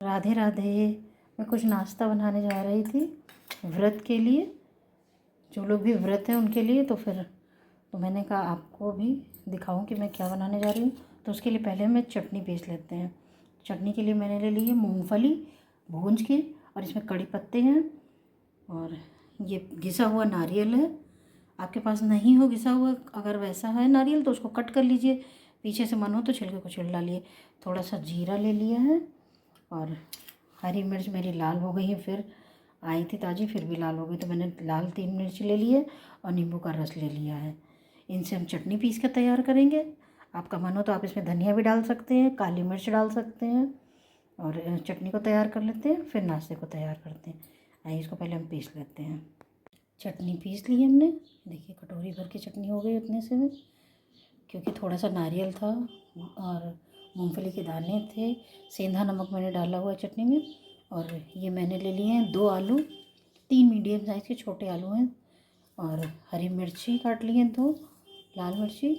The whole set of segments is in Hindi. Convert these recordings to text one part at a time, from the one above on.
राधे राधे। मैं कुछ नाश्ता बनाने जा रही थी व्रत के लिए, जो लोग भी व्रत हैं उनके लिए। तो मैंने कहा आपको भी दिखाऊं कि मैं क्या बनाने जा रही हूँ। तो उसके लिए पहले मैं चटनी पीस लेते हैं। चटनी के लिए मैंने ले ली है मूंगफली भूंज के, और इसमें कड़ी पत्ते हैं, और ये घिसा हुआ नारियल है। आपके पास नहीं हो घिसा हुआ, अगर वैसा है नारियल तो उसको कट कर लीजिए, पीछे से मन हो तो छिलके को छिल डालिए। थोड़ा सा जीरा ले लिया है, और हरी मिर्च मेरी लाल हो गई है, फिर आई थी ताज़ी फिर भी लाल हो गई, तो मैंने लाल 3 मिर्च ले ली है, और नींबू का रस ले लिया है। इनसे हम चटनी पीस कर तैयार करेंगे। आपका मन हो तो आप इसमें धनिया भी डाल सकते हैं, काली मिर्च डाल सकते हैं, और चटनी को तैयार कर लेते हैं, फिर नाश्ते को तैयार करते हैं। आइए इसको पहले हम पीस लेते हैं। चटनी पीस ली हमने, देखिए कटोरी भर की चटनी हो गई उतने से में, क्योंकि थोड़ा सा नारियल था और मूंगफली के दाने थे। सेंधा नमक मैंने डाला हुआ है चटनी में। और ये मैंने ले लिए हैं 2 आलू, 3 मीडियम साइज़ के छोटे आलू हैं, और हरी मिर्ची काट ली हैं 2, लाल मिर्ची,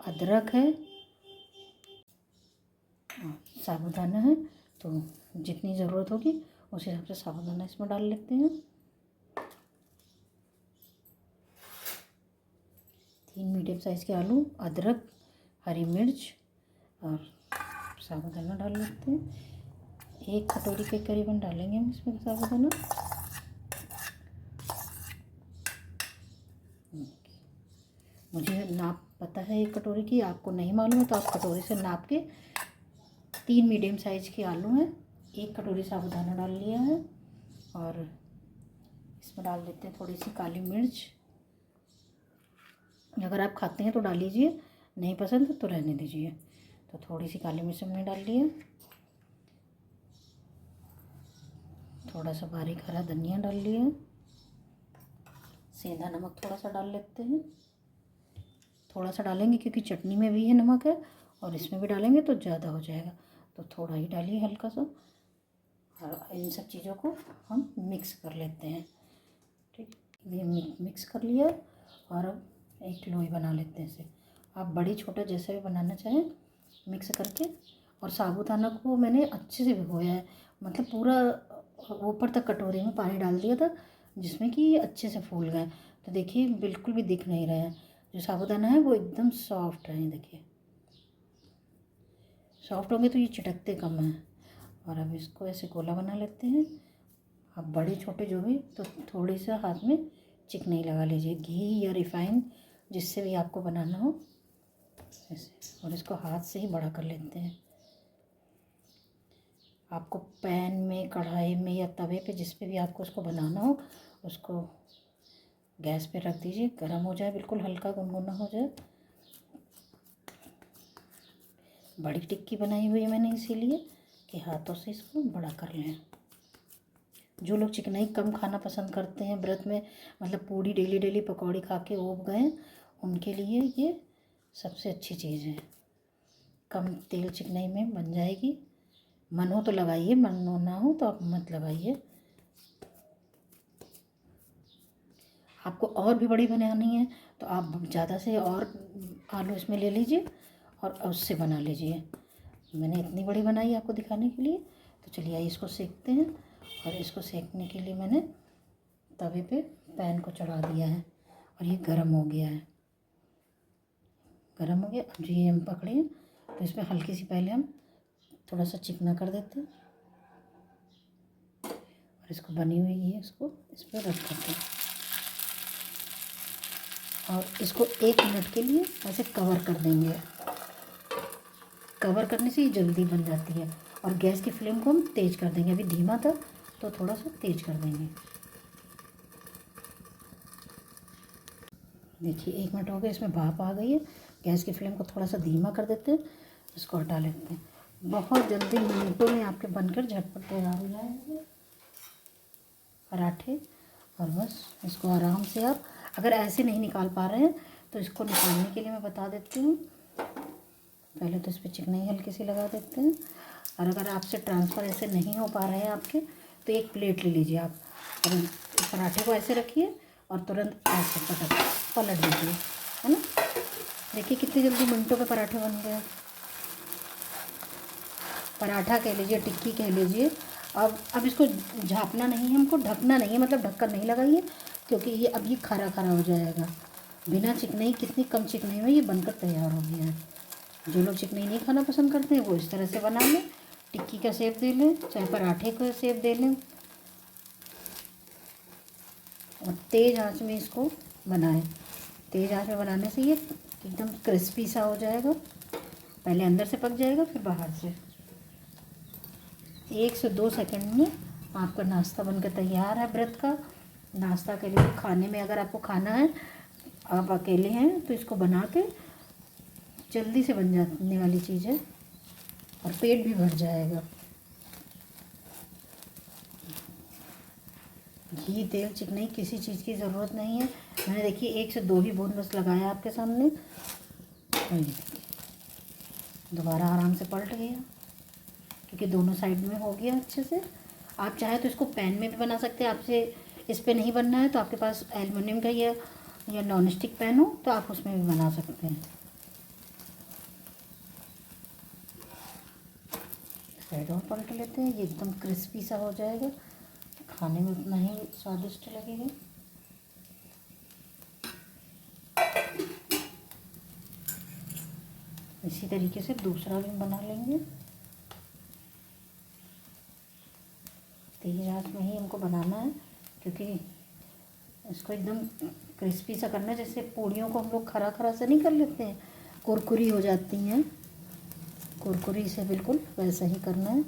अदरक है, साबुदाना है। तो जितनी ज़रूरत होगी उस हिसाब से साबुदाना इसमें डाल लेते हैं। 3 मीडियम साइज़ के आलू, अदरक, हरी मिर्च और साबुदाना डाल लेते हैं। 1 कटोरी के करीबन डालेंगे हम इसमें साबुदाना। मुझे नाप पता है 1 कटोरी की, आपको नहीं मालूम है तो आप कटोरी से नाप के। 3 मीडियम साइज़ के आलू हैं, 1 कटोरी साबुदाना डाल लिया है, और इसमें डाल देते हैं थोड़ी सी काली मिर्च। अगर आप खाते हैं तो डाल लीजिए, नहीं पसंद तो रहने दीजिए। तो थोड़ी सी काली मिर्च हमने डाल ली है। थोड़ा सा बारीक हरा धनिया डाल लिया। सेंधा नमक थोड़ा सा डाल लेते हैं, थोड़ा सा डालेंगे क्योंकि चटनी में भी है नमक है, और इसमें भी डालेंगे तो ज़्यादा हो जाएगा, तो थोड़ा ही डालिए हल्का सा। और इन सब चीज़ों को हम मिक्स कर लेते हैं। ठीक, ये मिक्स कर लिया, और अब एक लोई बना लेते हैं इसे। आप बड़ी छोटा जैसे भी बनाना चाहें मिक्स करके। और साबूदाना को मैंने अच्छे से भिगोया है, मतलब पूरा ऊपर तक कटोरी में पानी डाल दिया था, जिसमें कि ये अच्छे से फूल गए। तो देखिए बिल्कुल भी दिख नहीं रहा है, जो साबूदाना है वो एकदम सॉफ्ट है। देखिए सॉफ्ट होंगे तो ये चिटकते कम हैं। और अब इसको ऐसे गोला बना लेते हैं। आप बड़े छोटे जो भी, तो थोड़ी सा हाथ में चिकनाई लगा लीजिए, घी या रिफाइन जिससे भी आपको बनाना हो ऐसे, और इसको हाथ से ही बड़ा कर लेते हैं। आपको पैन में, कढ़ाई में या तवे पे, जिस पे भी आपको उसको बनाना हो, उसको गैस पे रख दीजिए, गर्म हो जाए, बिल्कुल हल्का गुनगुना हो जाए। बड़ी टिक्की बनाई हुई है मैंने इसीलिए कि हाथों से इसको बड़ा कर लें। जो लोग चिकनाई कम खाना पसंद करते हैं व्रत में, मतलब पूड़ी डेली डेली पकौड़ी खा के ऊब गए, उनके लिए ये सबसे अच्छी चीज़ है। कम तेल चिकनाई में बन जाएगी। मन हो तो लगाइए, मन ना हो तो आप मत लगाइए। आपको और भी बड़ी बनानी है तो आप ज़्यादा से और आलू इसमें ले लीजिए और उससे बना लीजिए। मैंने इतनी बड़ी बनाई आपको दिखाने के लिए। तो चलिए आइए इसको सेकते हैं। और इसको सेकने के लिए मैंने तवे पे पैन को चढ़ा दिया है, और ये गर्म हो गया है। गर्म हो गया। अब ये हम पकड़े तो इसमें हल्की सी पहले हम थोड़ा सा चिकना कर देते हैं, और इसको बनी हुई है इसको इस पर रख देते हैं, और इसको 1 मिनट के लिए ऐसे कवर कर देंगे। कवर करने से ये जल्दी बन जाती है। और गैस की फ्लेम को हम तेज़ कर देंगे, अभी धीमा था तो थोड़ा सा तेज़ कर देंगे। देखिए 1 मिनट हो गया, इसमें भाप आ गई है। गैस की फ्लेम को थोड़ा सा धीमा कर देते हैं, इसको हटा लेते हैं। बहुत जल्दी मिनटों में आपके बनकर झटपट तैयार हो जाएंगे पराठे। और बस इसको आराम से आप, अगर ऐसे नहीं निकाल पा रहे हैं तो इसको निकालने के लिए मैं बता देती हूँ। पहले तो इस पर चिकनाई हल्की सी लगा देते हैं। और अगर आपसे ट्रांसफ़र ऐसे नहीं हो पा रहे हैं आपके, तो एक प्लेट ले लीजिए आप, और पराठे को ऐसे रखिए और तुरंत ऐसे पलट दीजिए, है ना। देखिए कितनी जल्दी मिनटों में पराठे बन गए। पराठा कह लीजिए, टिक्की कह लीजिए। अब इसको झाँपना नहीं है, हमको ढकना नहीं है, मतलब ढक्कन नहीं लगाइए, क्योंकि ये अब ये खरा खरा हो जाएगा। बिना चिकनाई, कितनी कम चिकनाई में ये बनकर तैयार हो गया है। जो लोग चिकनाई नहीं खाना पसंद करते हैं वो इस तरह से बना लें, टिक्की का शेप दे लें, चाहे पराठे का शेप दे लें, और तेज़ आंच में इसको बनाएं। तेज़ आंच में बनाने से ये एकदम क्रिस्पी सा हो जाएगा, पहले अंदर से पक जाएगा फिर बाहर से। 1 से 2 सेकंड में आपका नाश्ता बनकर तैयार है। व्रत का नाश्ता के लिए खाने में अगर आपको खाना है, आप अकेले हैं, तो इसको बना के जल्दी से बन जाने वाली चीज़ है और पेट भी भर जाएगा। घी, तेल, चिकनाई किसी चीज़ की ज़रूरत नहीं है। मैंने देखिए 1 से 2 ही बूंद बस लगाया आपके सामने, दोबारा आराम से पलट गया, क्योंकि दोनों साइड में हो गया अच्छे से। आप चाहे तो इसको पैन में भी बना सकते हैं। आपसे इस पे नहीं बनना है तो आपके पास एल्युमिनियम का या नॉन स्टिक पैन हो तो आप उसमें भी बना सकते हैं। साइड और पलट लेते हैं, ये एकदम क्रिस्पी सा हो जाएगा, खाने में उतना ही स्वादिष्ट लगेगा। इसी तरीके से दूसरा भी बना लेंगे। तेज आंच में ही हमको बनाना है, क्योंकि इसको एकदम क्रिस्पी सा करना है। जैसे पूड़ियों को हम लोग खरा खरा से नहीं कर लेते हैं, कुरकुरी हो जाती हैं, कुरकुरी से बिल्कुल वैसा ही करना है।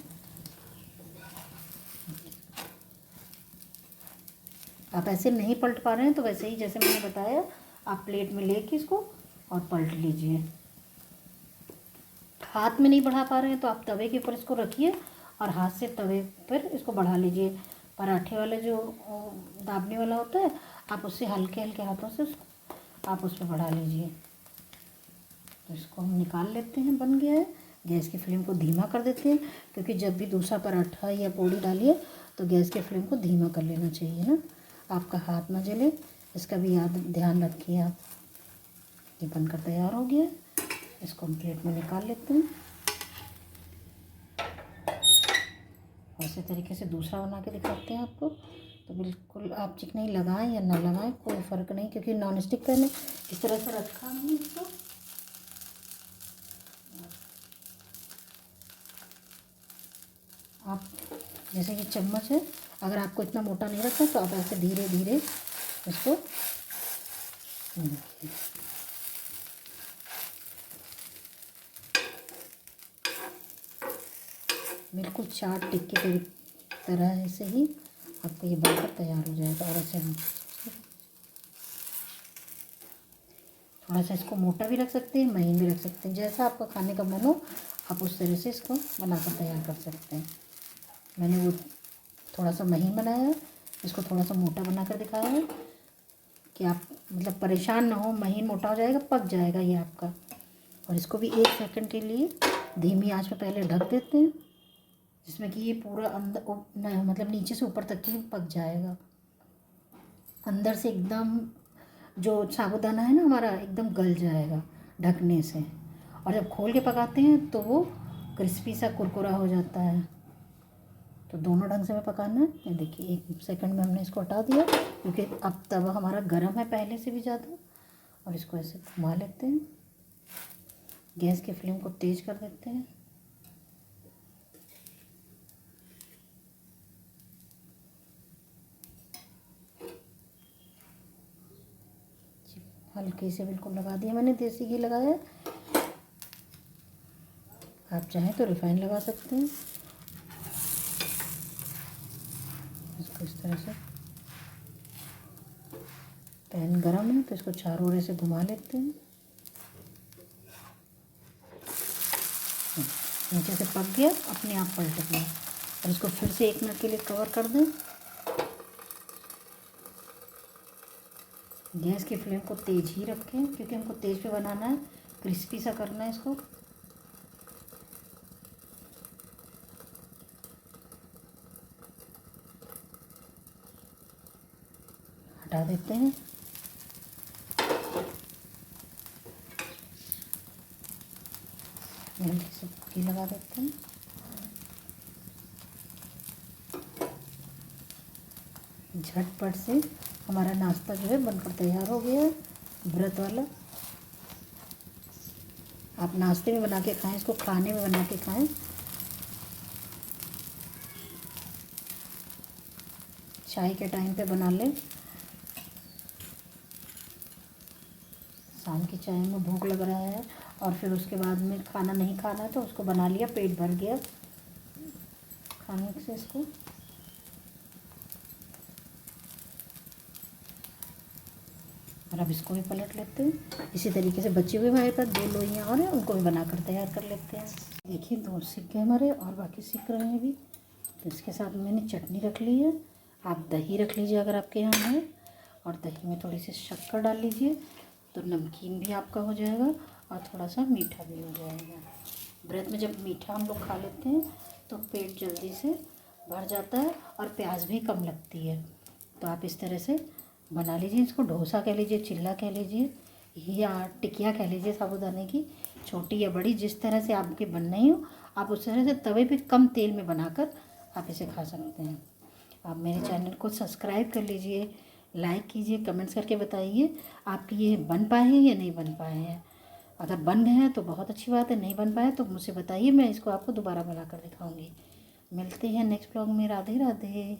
आप ऐसे नहीं पलट पा रहे हैं तो वैसे ही जैसे मैंने बताया, आप प्लेट में लेके इसको और पलट लीजिए। हाथ में नहीं बढ़ा पा रहे हैं तो आप तवे के ऊपर इसको रखिए और हाथ से तवे पर इसको बढ़ा लीजिए। पराठे वाले जो दाबने वाला होता है, आप उससे हल्के हल्के हाथों से आप उस पर बढ़ा लीजिए। तो इसको हम निकाल लेते हैं, बन गया है। गैस की फ्लेम को धीमा कर देते हैं, क्योंकि जब भी दूसरा पराठा या पूड़ी डालिए तो गैस की फ्लेम को धीमा कर लेना चाहिए ना, आपका हाथ ना जले, इसका भी ध्यान रखिए आप। ये बनकर तैयार हो गया, इसको हम प्लेट में निकाल लेते हैं। और इसी तरीके से दूसरा बना के दिखाते हैं आपको। तो बिल्कुल आप चिकनाई लगाएं या ना लगाएं कोई फ़र्क नहीं, क्योंकि नॉन स्टिक पैन है, इस तरह से रखा हमने इसको। आप जैसे ये चम्मच है, अगर आपको इतना मोटा नहीं रखना तो आप ऐसे धीरे धीरे इसको बिल्कुल चाट टिक्के की तरह ऐसे ही आपको ये बनकर तैयार हो जाएगा। और ऐसे हम थोड़ा सा इसको मोटा भी रख सकते हैं, महीन भी रख सकते हैं, जैसा आपका खाने का मन हो आप उस तरह से इसको बनाकर तैयार कर सकते हैं। मैंने वो थोड़ा सा महीन बनाया है, इसको थोड़ा सा मोटा बनाकर दिखाया है कि आप मतलब परेशान ना हो, महीन मोटा हो जाएगा, पक जाएगा ये आपका। और इसको भी 1 सेकंड के लिए धीमी आंच में पहले ढक देते हैं, जिसमें कि ये पूरा अंदर मतलब नीचे से ऊपर तक ही पक जाएगा। अंदर से एकदम जो साबूदाना है ना हमारा, एकदम गल जाएगा ढकने से। और जब खोल के पकाते हैं तो वो क्रिस्पी सा कुरकुरा हो जाता है। तो दोनों ढंग से हमें पकाना है। ये देखिए 1 सेकंड में हमने इसको हटा दिया, क्योंकि अब तवा हमारा गर्म है पहले से भी ज़्यादा। और इसको ऐसे घुमा लेते हैं, गैस की फ्लेम को तेज़ कर देते हैं। हल्के से बिल्कुल लगा दिया मैंने, देसी घी लगाया है, आप चाहें तो रिफाइंड लगा सकते हैं। इसको इस तरह से, पैन गरम है तो इसको चारों ओर से घुमा लेते हैं। नीचे से पक गया, अपने आप पलट गया। और इसको फिर से 1 मिनट के लिए कवर कर दें। गैस की फ्लेम को तेज़ ही रखें, क्योंकि हमको तेज़ पे बनाना है, क्रिस्पी सा करना है इसको। हटा देते हैं। हल्की से घी लगा देते हैं। झटपट से हमारा नाश्ता जो है बनकर तैयार हो गया है, व्रत वाला। आप नाश्ते में बना के खाएं, इसको खाने में बना के खाएं। चाय के टाइम पे बना लें। शाम की चाय में भूख लग रहा है और फिर उसके बाद में खाना नहीं खाना है तो उसको बना लिया, पेट भर गया खाने से इसको। और अब इसको भी पलट लेते हैं। इसी तरीके से बचे हुए हमारे पास 2 लोइयाँ और हैं, उनको भी बनाकर तैयार कर लेते हैं। देखिए 2 सीख गए हमारे और बाकी सीख रहे हैं अभी। तो इसके साथ मैंने चटनी रख ली है। आप दही रख लीजिए अगर आपके यहाँ है, और दही में थोड़ी सी शक्कर डाल लीजिए तो नमकीन भी आपका हो जाएगा और थोड़ा सा मीठा भी हो जाएगा। व्रत में जब मीठा हम लोग खा लेते हैं तो पेट जल्दी से भर जाता है और प्यास भी कम लगती है। तो आप इस तरह से बना लीजिए। इसको डोसा कह लीजिए, चिल्ला कह लीजिए या टिकिया कह लीजिए, साबूदाने की छोटी या बड़ी, जिस तरह से आपकी बन रही हो आप उस तरह से तवे पे कम तेल में बनाकर आप इसे खा सकते हैं। आप मेरे चैनल को सब्सक्राइब कर लीजिए, लाइक कीजिए, कमेंट्स करके बताइए आपके ये बन पाए हैं या नहीं बन पाए हैं। अगर बन गए हैं तो बहुत अच्छी बात है, नहीं बन पाए तो मुझे बताइए, मैं इसको आपको दोबारा बना कर दिखाऊंगी। मिलते हैं नेक्स्ट ब्लॉग में। राधे राधे।